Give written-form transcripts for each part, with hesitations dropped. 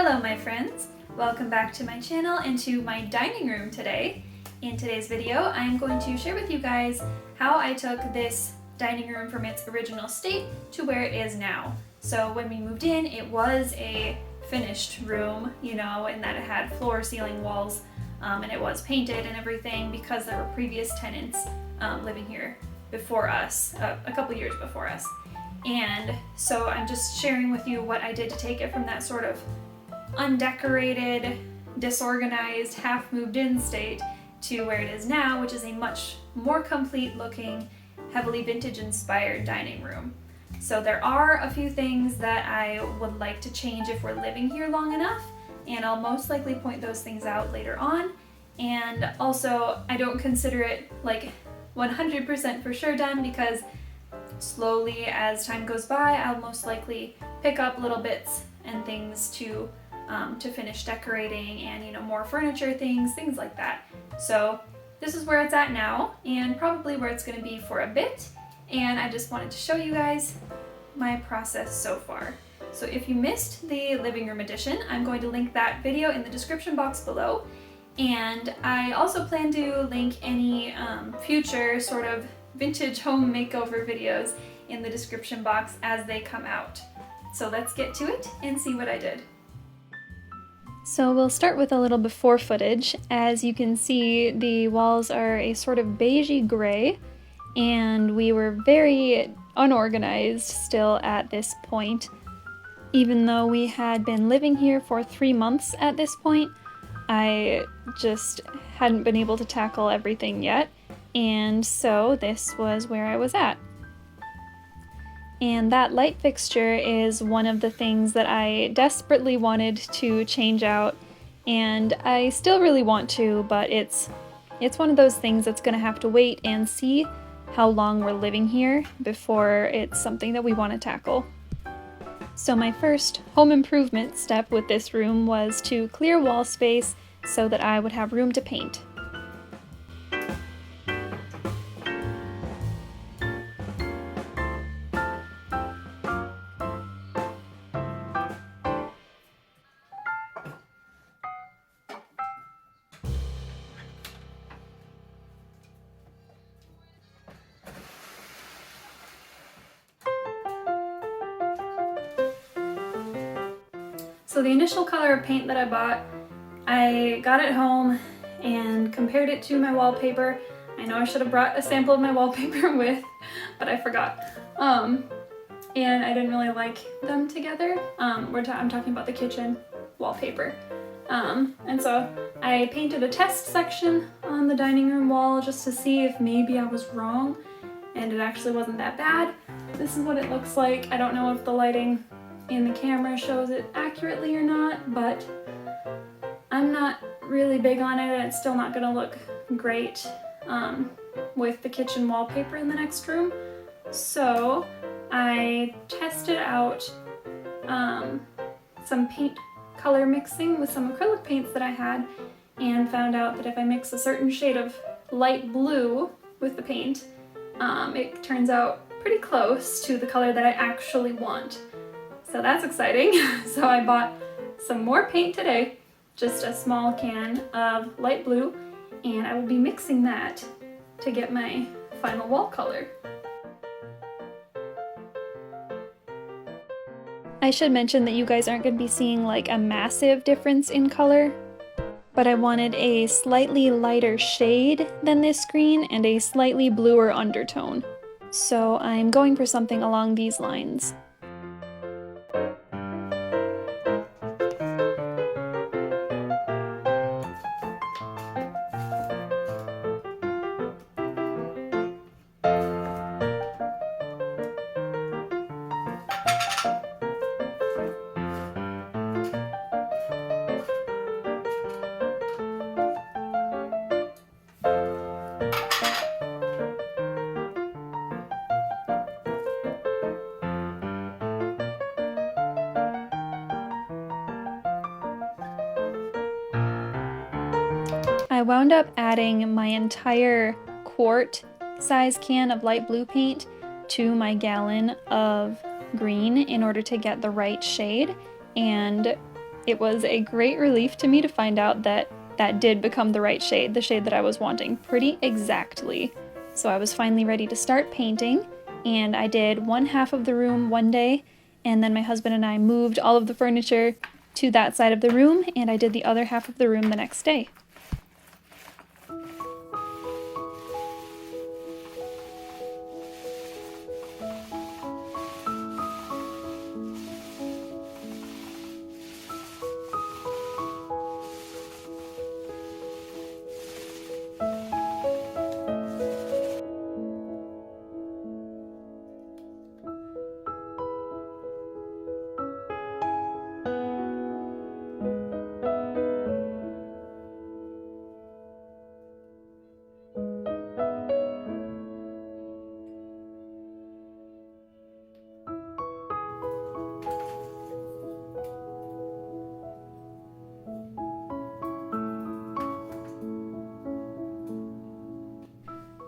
Hello my friends! Welcome back to my channel and to my dining room today. In today's video I'm going to share with you guys how I took this dining room from its original state to where it is now. So when we moved in it was a finished room, you know, in that it had floor, ceiling, walls, and it was painted and everything because there were previous tenants living here before us, a couple years before us. And so I'm just sharing with you what I did to take it from that sort of undecorated, disorganized, half moved in state to where it is now, which is a much more complete looking, heavily vintage inspired dining room. So there are a few things that I would like to change if we're living here long enough, and I'll most likely point those things out later on. And also I don't consider it like 100% for sure done, because slowly as time goes by I'll most likely pick up little bits and things to finish decorating, and you know, more furniture things like that. So this is where it's at now and probably where it's going to be for a bit, and I just wanted to show you guys my process so far. So if you missed the living room edition, I'm going to link that video in the description box below, and I also plan to link any future sort of vintage home makeover videos in the description box as they come out. So let's get to it and see what I did. So we'll start with a little before footage. As you can see, the walls are a sort of beigey gray, and we were very unorganized still at this point. Even though we had been living here for 3 months at this point, I just hadn't been able to tackle everything yet, and so this was where I was at. And that light fixture is one of the things that I desperately wanted to change out, and I still really want to, but it's one of those things that's gonna have to wait and see how long we're living here before it's something that we want to tackle. So my first home improvement step with this room was to clear wall space so that I would have room to paint. So the initial color of paint that I bought, I got it home and compared it to my wallpaper. I know I should have brought a sample of my wallpaper with, but I forgot. And I didn't really like them together. I'm talking about the kitchen wallpaper. And so I painted a test section on the dining room wall just to see if maybe I was wrong, and it actually wasn't that bad. This is what it looks like. I don't know if the lighting in the camera shows it accurately or not, but I'm not really big on it, and it's still not gonna look great with the kitchen wallpaper in the next room. So I tested out some paint color mixing with some acrylic paints that I had, and found out that if I mix a certain shade of light blue with the paint, it turns out pretty close to the color that I actually want. So that's exciting. So I bought some more paint today, just a small can of light blue, and I will be mixing that to get my final wall color. I should mention that you guys aren't going to be seeing like a massive difference in color, but I wanted a slightly lighter shade than this green and a slightly bluer undertone. So I'm going for something along these lines. I wound up adding my entire quart size can of light blue paint to my gallon of green in order to get the right shade, and it was a great relief to me to find out that that did become the right shade, the shade that I was wanting pretty exactly. So I was finally ready to start painting, and I did one half of the room one day, and then my husband and I moved all of the furniture to that side of the room, and I did the other half of the room the next day.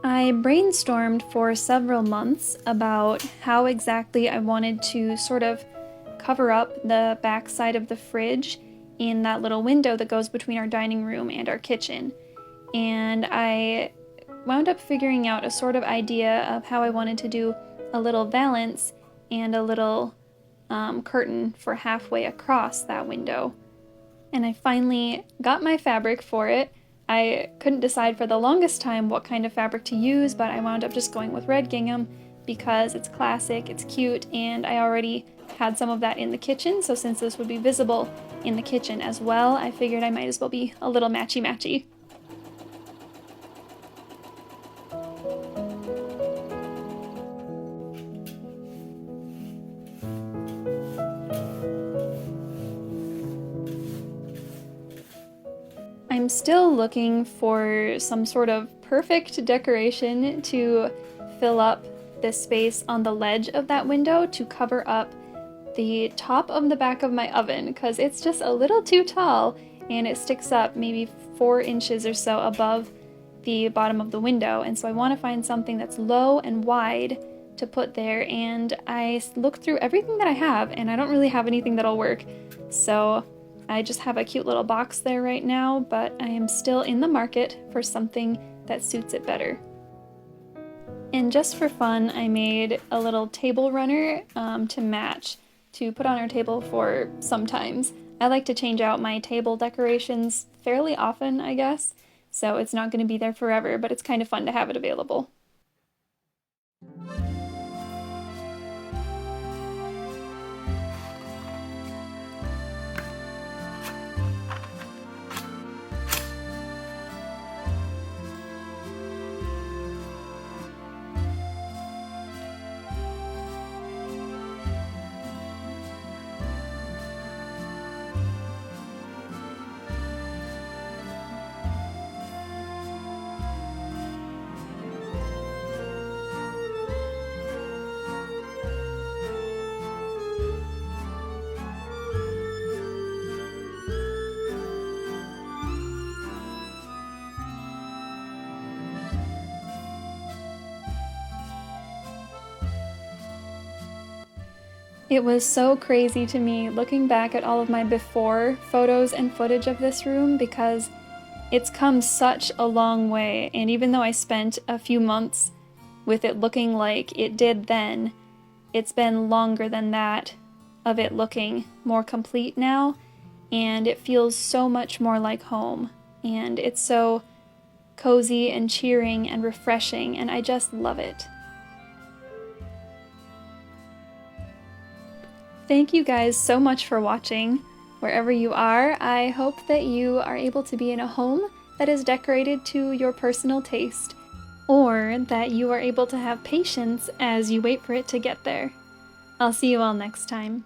I brainstormed for several months about how exactly I wanted to sort of cover up the back side of the fridge in that little window that goes between our dining room and our kitchen. And I wound up figuring out a sort of idea of how I wanted to do a little valance and a little curtain for halfway across that window. And I finally got my fabric for it. I couldn't decide for the longest time what kind of fabric to use, but I wound up just going with red gingham because it's classic, it's cute, and I already had some of that in the kitchen, so since this would be visible in the kitchen as well, I figured I might as well be a little matchy-matchy. I'm still looking for some sort of perfect decoration to fill up this space on the ledge of that window to cover up the top of the back of my oven, because it's just a little too tall and it sticks up maybe 4 inches or so above the bottom of the window, and so I want to find something that's low and wide to put there, and I looked through everything that I have and I don't really have anything that'll work, so I just have a cute little box there right now, but I am still in the market for something that suits it better. And just for fun, I made a little table runner to match, to put on our table for sometimes. I like to change out my table decorations fairly often, I guess, so it's not going to be there forever, but it's kind of fun to have it available. It was so crazy to me looking back at all of my before photos and footage of this room, because it's come such a long way, and even though I spent a few months with it looking like it did then, it's been longer than that of it looking more complete now, and it feels so much more like home, and it's so cozy and cheering and refreshing, and I just love it. Thank you guys so much for watching. Wherever you are, I hope that you are able to be in a home that is decorated to your personal taste, or that you are able to have patience as you wait for it to get there. I'll see you all next time.